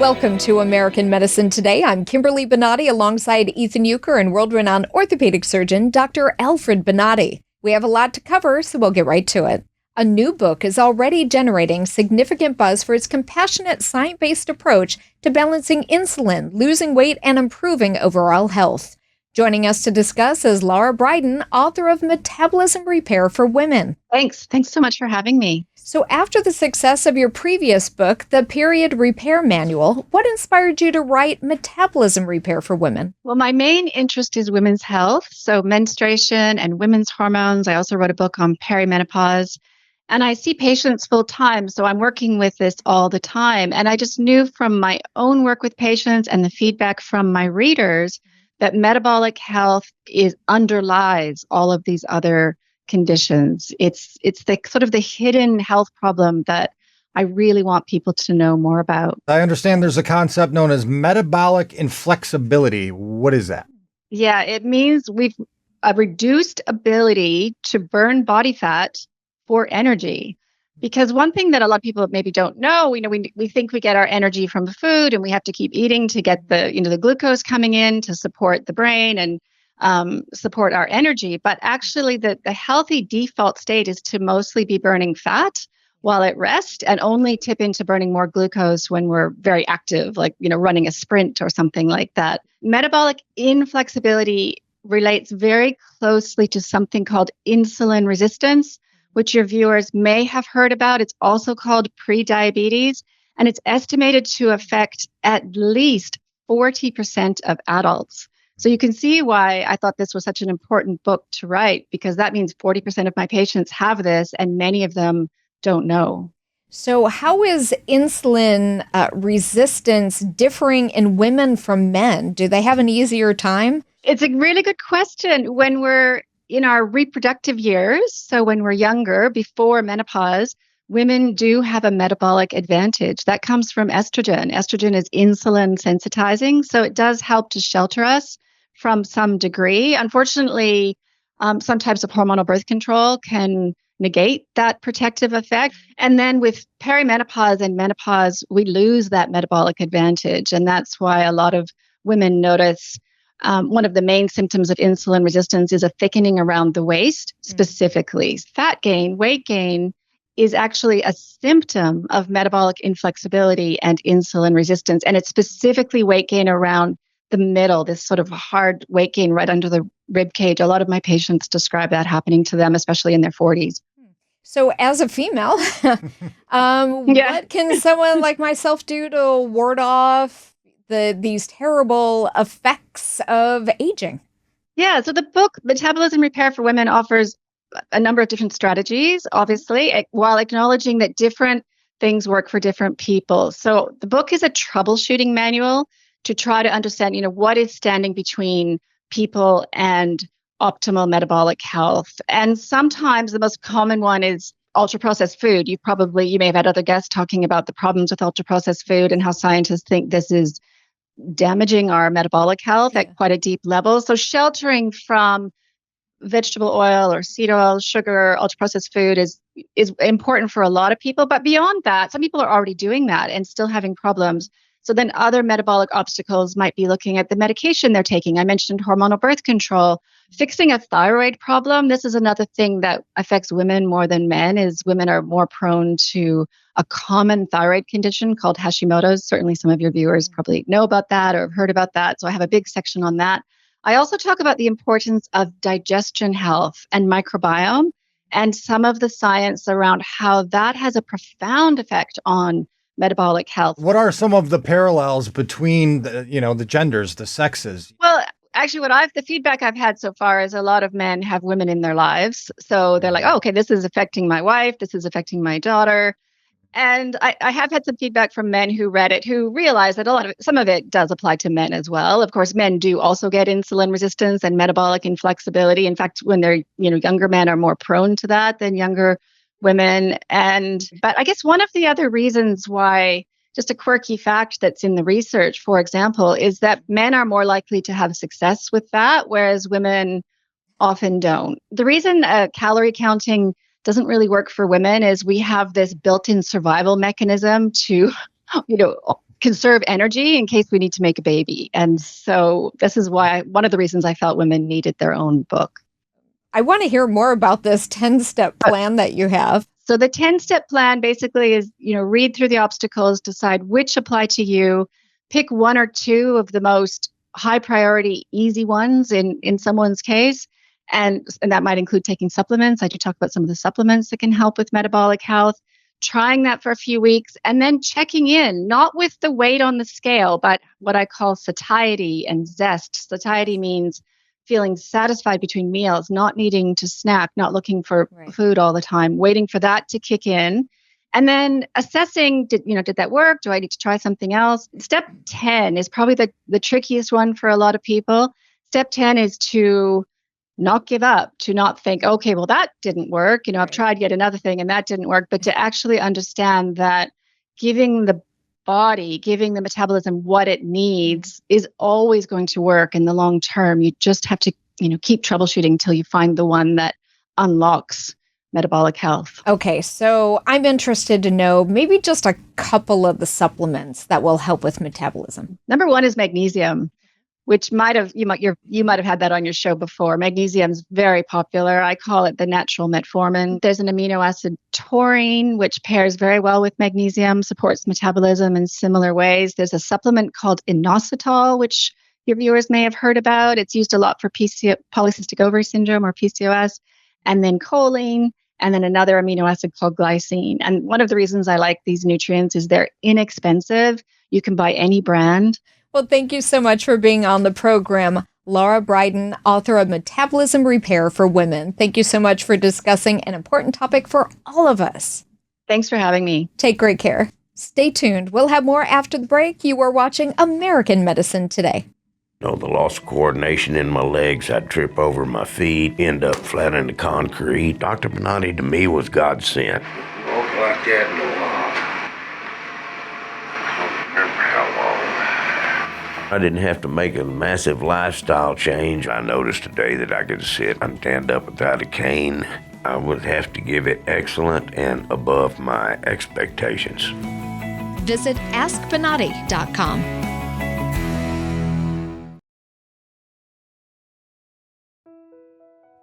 Welcome to American Medicine Today. I'm Kimberly Bonati alongside Ethan Youker and world-renowned orthopedic surgeon Dr. Alfred Bonati. We have a lot to cover, so we'll get right to it. A new book is already generating significant buzz for its compassionate, science-based approach to balancing insulin, losing weight, and improving overall health. Joining us to discuss is Lara Briden, author of Metabolism Repair for Women. Thanks so much for having me. So after the success of your previous book, The Period Repair Manual, what inspired you to write Metabolism Repair for Women? Well, my main interest is women's health, so menstruation and women's hormones. I also wrote a book on perimenopause, and I see patients full time, so I'm working with this all the time. And I just knew from my own work with patients and the feedback from my readers that metabolic health underlies all of these other conditions. It's the sort of the hidden health problem that I really want people to know more about. I understand there's a concept known as metabolic inflexibility. What is that? Yeah, it means we've a reduced ability to burn body fat for energy. Because one thing that a lot of people maybe don't know, we think we get our energy from food and we have to keep eating to get the glucose coming in to support the brain and support our energy. But actually the healthy default state is to mostly be burning fat while at rest and only tip into burning more glucose when we're very active, like, running a sprint or something like that. Metabolic inflexibility relates very closely to something called insulin resistance, which your viewers may have heard about. It's also called prediabetes, and it's estimated to affect at least 40% of adults. So you can see why I thought this was such an important book to write, because that means 40% of my patients have this, and many of them don't know. So how is insulin resistance differing in women from men? Do they have an easier time? It's a really good question. When we're in our reproductive years, so when we're younger, before menopause, women do have a metabolic advantage. That comes from estrogen. Estrogen is insulin sensitizing, so it does help to shelter us from some degree. Unfortunately, some types of hormonal birth control can negate that protective effect. And then with perimenopause and menopause, we lose that metabolic advantage. And that's why a lot of women notice one of the main symptoms of insulin resistance is a thickening around the waist, specifically. Fat gain, weight gain is actually a symptom of metabolic inflexibility and insulin resistance. And it's specifically weight gain around the middle, this sort of hard weight gain right under the rib cage. A lot of my patients describe that happening to them, especially in their 40s. So as a female, what can someone like myself do to ward off these terrible effects of aging? Yeah, so the book, Metabolism Repair for Women, offers a number of different strategies, obviously, while acknowledging that different things work for different people. So the book is a troubleshooting manual to try to understand, what is standing between people and optimal metabolic health. And sometimes the most common one is ultra-processed food. You may have had other guests talking about the problems with ultra-processed food and how scientists think this is damaging our metabolic health at quite a deep level. So sheltering from vegetable oil or seed oil, sugar, ultra-processed food is important for a lot of people. But beyond that, some people are already doing that and still having problems. So then other metabolic obstacles might be looking at the medication they're taking. I mentioned hormonal birth control. Fixing a thyroid problem. This is another thing that affects women more than men, is women are more prone to a common thyroid condition called Hashimoto's. Certainly some of your viewers probably know about that or have heard about that. So I have a big section on that. I also talk about the importance of digestion health and microbiome and some of the science around how that has a profound effect on metabolic health. What are some of the parallels between the genders, the sexes? Well, actually, the feedback I've had so far is a lot of men have women in their lives. So they're like, oh, okay, this is affecting my wife. This is affecting my daughter. And I have had some feedback from men who read it, who realize that some of it does apply to men as well. Of course, men do also get insulin resistance and metabolic inflexibility. In fact, when they're, younger men are more prone to that than younger women. But I guess one of the other reasons why, just a quirky fact that's in the research, for example, is that men are more likely to have success with that, whereas women often don't. The reason calorie counting doesn't really work for women is we have this built-in survival mechanism to, conserve energy in case we need to make a baby. And so this is why one of the reasons I felt women needed their own book. I want to hear more about this 10-step plan that you have. So the 10-step plan basically is, read through the obstacles, decide which apply to you, pick one or two of the most high priority, easy ones in someone's case. And that might include taking supplements. I do talk about some of the supplements that can help with metabolic health, trying that for a few weeks, and then checking in, not with the weight on the scale, but what I call satiety and zest. Satiety means feeling satisfied between meals, not needing to snack, not looking for food all the time, waiting for that to kick in. And then assessing, did that work? Do I need to try something else? Step 10 is probably the trickiest one for a lot of people. Step 10 is to not give up, to not think, okay, well, that didn't work. I've tried yet another thing and that didn't work, but to actually understand that giving the body, giving the metabolism what it needs is always going to work in the long term. You just have to, keep troubleshooting until you find the one that unlocks metabolic health. Okay, so I'm interested to know maybe just a couple of the supplements that will help with metabolism. Number one is magnesium, which you might have had that on your show before. Magnesium is very popular. I call it the natural metformin. There's an amino acid taurine, which pairs very well with magnesium, supports metabolism in similar ways. There's a supplement called inositol, which your viewers may have heard about. It's used a lot for polycystic ovary syndrome or PCOS, and then choline, and then another amino acid called glycine. And one of the reasons I like these nutrients is they're inexpensive. You can buy any brand. Well, thank you so much for being on the program. Lara Briden, author of Metabolism Repair for Women. Thank you so much for discussing an important topic for all of us. Thanks for having me. Take great care. Stay tuned. We'll have more after the break. You are watching American Medicine Today. The loss of coordination in my legs, I'd trip over my feet, end up flat in the concrete. Dr. Bonati to me was God sent. Walk like that in a while. I don't remember how long. I didn't have to make a massive lifestyle change. I noticed today that I could sit and stand up without a cane. I would have to give it excellent and above my expectations. Visit AskBonati.com.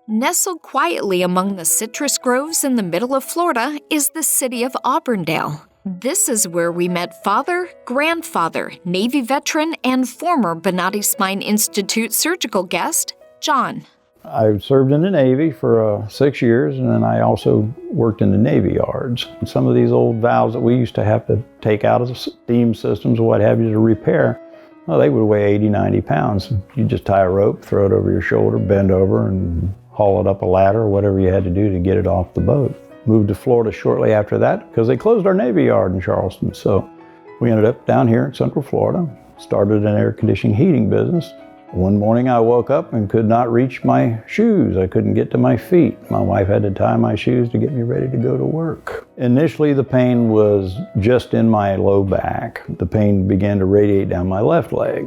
Nestled quietly among the citrus groves in the middle of Florida is the city of Auburndale. This is where we met father, grandfather, Navy veteran, and former Bonati Spine Institute surgical guest, John. I served in the Navy for 6 years, and then I also worked in the Navy yards. And some of these old valves that we used to have to take out of the steam systems or what have you to repair, well, they would weigh 80, 90 pounds. You just tie a rope, throw it over your shoulder, bend over, and haul it up a ladder or whatever you had to do to get it off the boat. Moved to Florida shortly after that because they closed our Navy yard in Charleston. So we ended up down here in Central Florida, started an air conditioning heating business. One morning I woke up and could not reach my shoes. I couldn't get to my feet. My wife had to tie my shoes to get me ready to go to work. Initially the pain was just in my low back. The pain began to radiate down my left leg,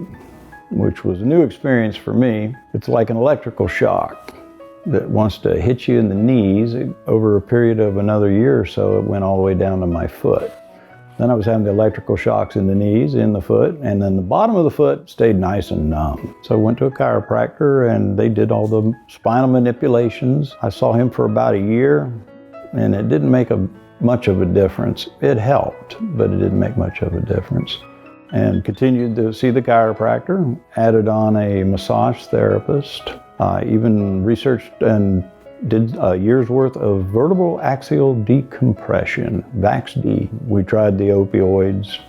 which was a new experience for me. It's like an electrical shock that wants to hit you in the knees. Over a period of another year or so, it went all the way down to my foot. Then I was having the electrical shocks in the knees, in the foot, and then the bottom of the foot stayed nice and numb. So I went to a chiropractor and they did all the spinal manipulations. I saw him for about a year and it didn't make much of a difference. It helped, but it didn't make much of a difference. And continued to see the chiropractor, added on a massage therapist, even researched and did a year's worth of vertebral axial decompression, VAX-D. We tried the opioids,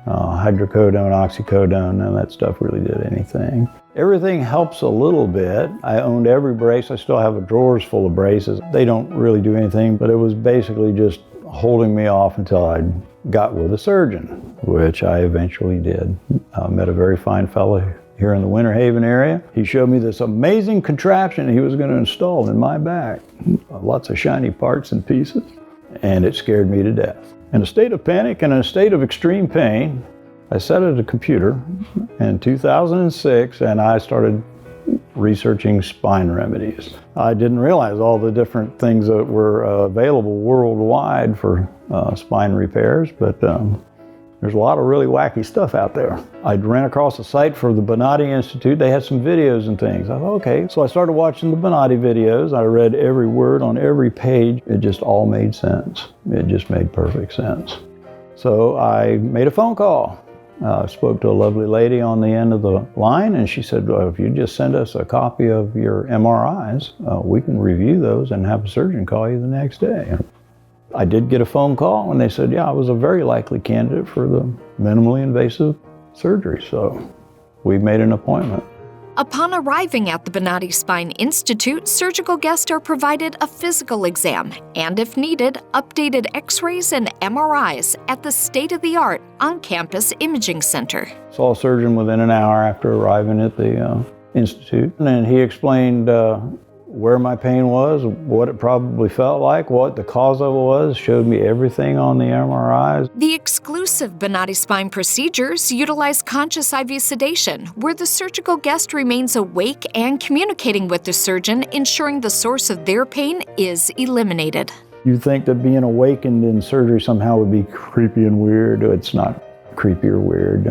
hydrocodone, oxycodone, none of that stuff really did anything. Everything helps a little bit. I owned every brace. I still have drawers full of braces. They don't really do anything, but it was basically just holding me off until I got with a surgeon, which I eventually did. Met a very fine fellow here in the Winter Haven area. He showed me this amazing contraption he was going to install in my back. Lots of shiny parts and pieces, and it scared me to death. In a state of panic and in a state of extreme pain, I sat at a computer in 2006 and I started researching spine remedies. I didn't realize all the different things that were available worldwide for spine repairs, but There's a lot of really wacky stuff out there. I ran across a site for the Bonati Institute. They had some videos and things. I thought, okay. So I started watching the Bonati videos. I read every word on every page. It just all made sense. It just made perfect sense. So I made a phone call. Spoke to a lovely lady on the end of the line, and she said, well, if you just send us a copy of your MRIs, we can review those and have a surgeon call you the next day. I did get a phone call, and they said, yeah, I was a very likely candidate for the minimally invasive surgery, so we made an appointment. Upon arriving at the Bonati Spine Institute, surgical guests are provided a physical exam and, if needed, updated x-rays and MRIs at the state-of-the-art on-campus imaging center. Saw a surgeon within an hour after arriving at the institute, and then he explained where my pain was, what it probably felt like, what the cause of it was, showed me everything on the MRIs. The exclusive Bonati Spine Procedures utilize conscious IV sedation, where the surgical guest remains awake and communicating with the surgeon, ensuring the source of their pain is eliminated. You think that being awakened in surgery somehow would be creepy and weird. It's not creepy or weird.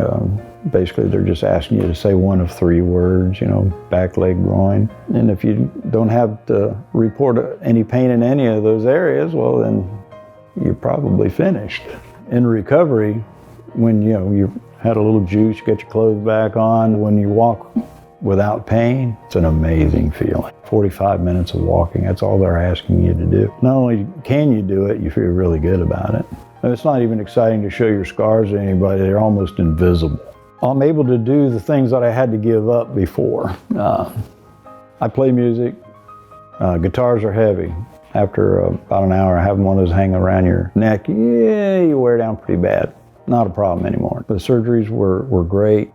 Basically, they're just asking you to say one of three words, back, leg, groin. And if you don't have to report any pain in any of those areas, well, then you're probably finished. In recovery, when you had a little juice, you get your clothes back on, when you walk without pain, it's an amazing feeling. 45 minutes of walking, that's all they're asking you to do. Not only can you do it, you feel really good about it. And it's not even exciting to show your scars to anybody, they're almost invisible. I'm able to do the things that I had to give up before. I play music. Guitars are heavy. After about an hour, having one of those hang around your neck, you wear down pretty bad. Not a problem anymore. The surgeries were great.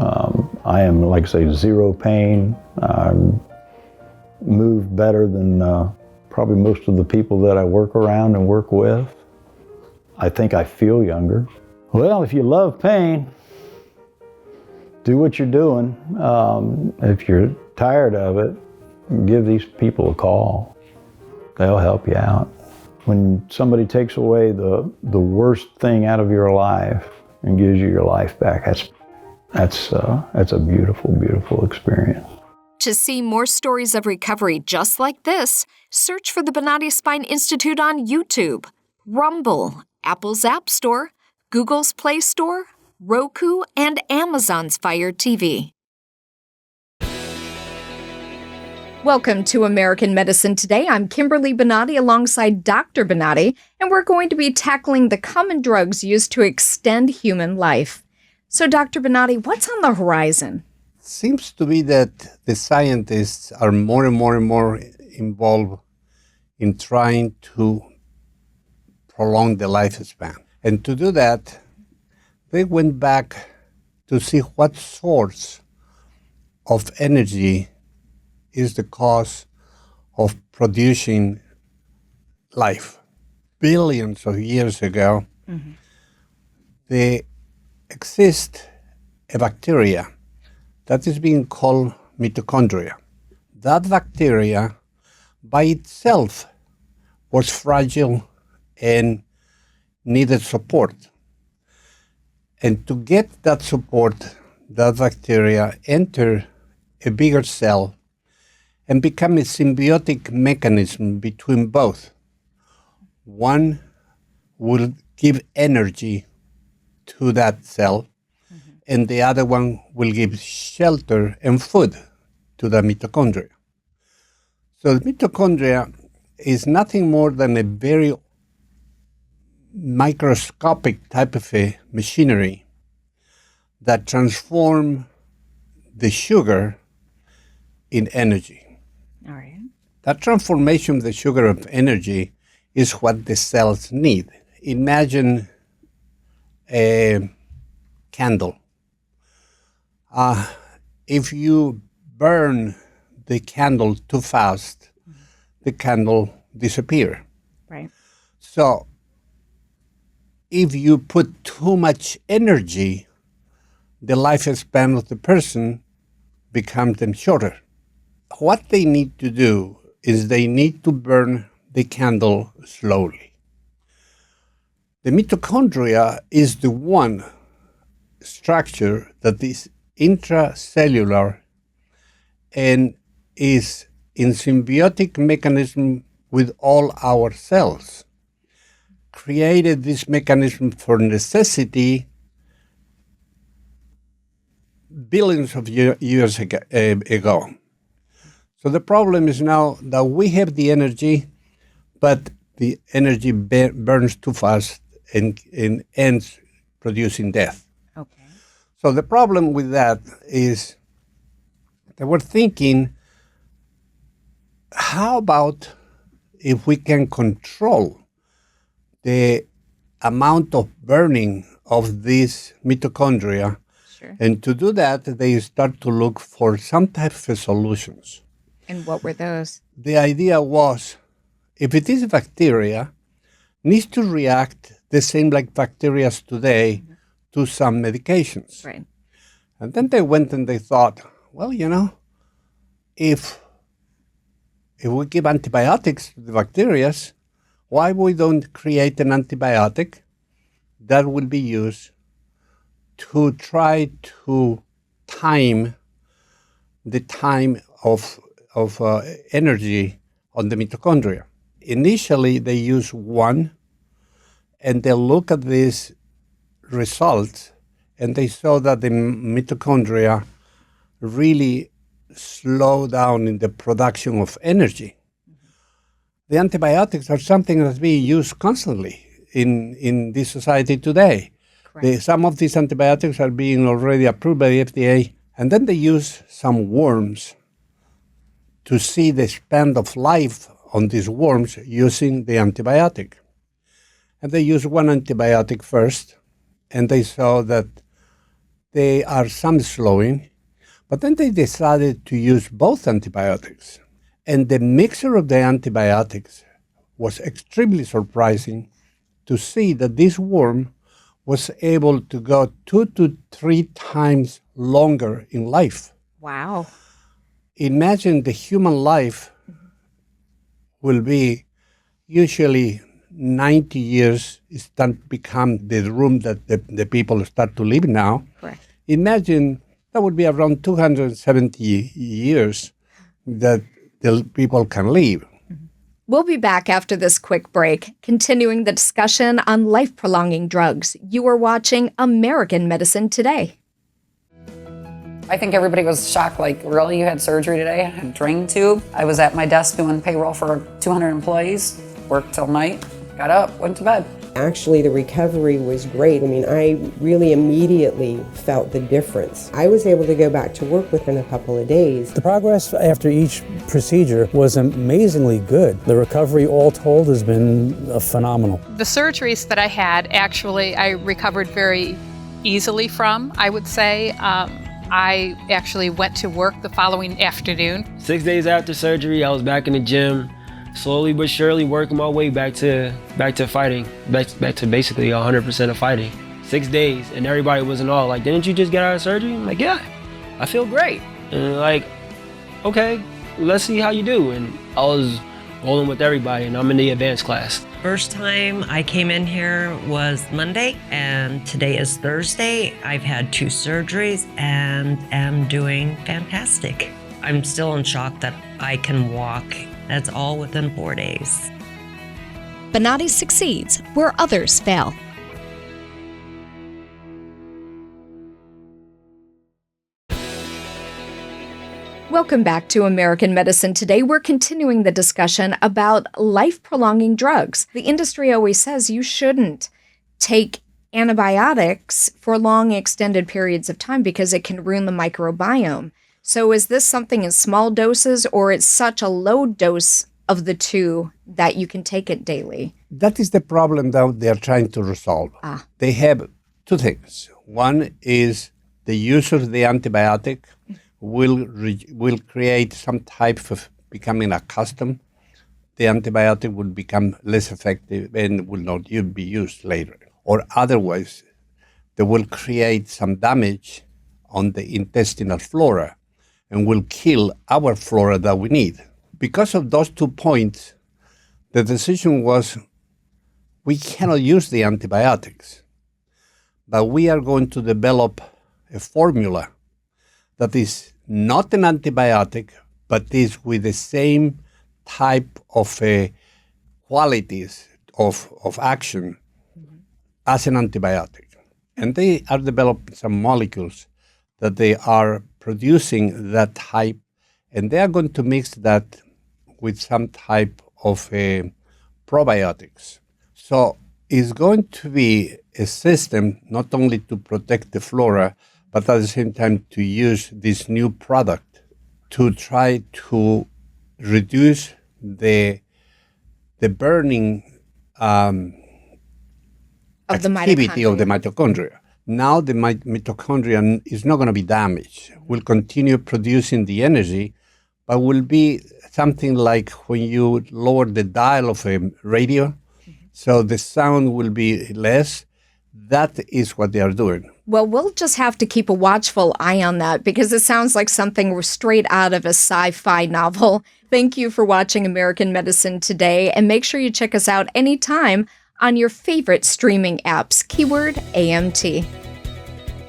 I am, like I say, zero pain. I move better than probably most of the people that I work around and work with. I think I feel younger. Well, if you love pain, do what you're doing. If you're tired of it, give these people a call. They'll help you out. When somebody takes away the worst thing out of your life and gives you your life back, that's a beautiful, beautiful experience. To see more stories of recovery just like this, search for the Bonati Spine Institute on YouTube, Rumble, Apple's App Store, Google's Play Store, Roku, and Amazon's Fire TV. Welcome to American Medicine Today. I'm Kimberly Bonati alongside Dr. Bonati, and we're going to be tackling the common drugs used to extend human life. So, Dr. Bonati, what's on the horizon? Seems to be that the scientists are more and more and more involved in trying to prolong the lifespan. And to do that, they went back to see what source of energy is the cause of producing life. Billions of years ago, there exists a bacteria that is being called mitochondria. That bacteria by itself was fragile and needed support. And to get that support, that bacteria enter a bigger cell and become a symbiotic mechanism between both. One will give energy to that cell, and the other one will give shelter and food to the mitochondria. So the mitochondria is nothing more than a very microscopic type of a machinery that transforms the sugar in energy. All right. That transformation of the sugar of energy is what the cells need. Imagine a candle. If you burn the candle too fast, the candle disappears. Right. So if you put too much energy, the lifespan of the person becomes then shorter. What they need to do is they need to burn the candle slowly. The mitochondria is the one structure that is intracellular and is in symbiotic mechanism with all our cells. Created this mechanism for necessity billions of years ago. So the problem is now that we have the energy, but the energy burns too fast and ends producing death. Okay. So the problem with that is that we're thinking, how about if we can control the amount of burning of these mitochondria? Sure. And to do that, they start to look for some type of solutions. And what were those? The idea was, if it is a bacteria, needs to react the same like bacteria today to some medications. Right. And then they went and they thought, well, if we give antibiotics to the bacteria, why we don't create an antibiotic that will be used to try to time the time of energy on the mitochondria. Initially, they use one, and they look at these results, and they saw that the mitochondria really slow down in the production of energy. The antibiotics are something that's being used constantly in this society today. Some of these antibiotics are being already approved by the FDA, and then they use some worms to see the span of life on these worms using the antibiotic. And they use one antibiotic first, and they saw that they are some slowing, but then they decided to use both antibiotics. And the mixture of the antibiotics was extremely surprising to see that this worm was able to go 2 to 3 times longer in life. Wow. Imagine the human life will be usually 90 years start become the room that the people start to live now. Correct. Imagine that would be around 270 years that the people can live. We'll be back after this quick break, continuing the discussion on life-prolonging drugs. You are watching American Medicine Today. I think everybody was shocked, like, really, you had surgery today? I had a drain tube. I was at my desk doing payroll for 200 employees, worked till night, got up, went to bed. Actually, the recovery was great. I mean, I really immediately felt the difference. I was able to go back to work within a couple of days. The progress after each procedure was amazingly good. The recovery, all told, has been phenomenal. The surgeries that I had, actually, I recovered very easily from, I would say. I actually went to work the following afternoon. 6 days after surgery, I was back in the gym, slowly but surely working my way back to fighting, back to basically 100% of fighting. 6 days, and everybody was in awe. Like, didn't you just get out of surgery? I'm like, yeah, I feel great. And like, okay, let's see how you do. And I was rolling with everybody, and I'm in the advanced class. First time I came in here was Monday, and today is Thursday. I've had 2 surgeries and am doing fantastic. I'm still in shock that I can walk. That's all within 4 days. Bonati succeeds where others fail. Welcome back to American Medicine Today. We're continuing the discussion about life-prolonging drugs. The industry always says you shouldn't take antibiotics for long extended periods of time because it can ruin the microbiome. So is this something in small doses, or it's such a low dose of the two that you can take it daily? That is the problem that they are trying to resolve. They have 2 things. One is the use of the antibiotic will create some type of becoming accustomed. The antibiotic will become less effective and will not be used later. Or otherwise, they will create some damage on the intestinal flora and will kill our flora that we need. Because of those 2 points, the decision was we cannot use the antibiotics, but we are going to develop a formula that is not an antibiotic, but is with the same type of qualities of action as an antibiotic. And they are developing some molecules that they are producing that type, and they are going to mix that with some type of probiotics. So it's going to be a system not only to protect the flora, but at the same time to use this new product to try to reduce the burning activity of the mitochondria. Now the mitochondria is not going to be damaged. Will continue producing the energy, but will be something like when you lower the dial of a radio, so the sound will be less. That is what they are doing. Well, we'll just have to keep a watchful eye on that because it sounds like something straight out of a sci-fi novel. Thank you for watching American Medicine Today, and make sure you check us out anytime on your favorite streaming apps, keyword AMT.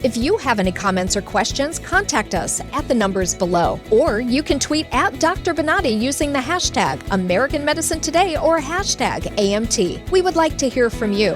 If you have any comments or questions, contact us at the numbers below. Or you can tweet at Dr. Bonati using the hashtag American Medicine Today or hashtag AMT. We would like to hear from you.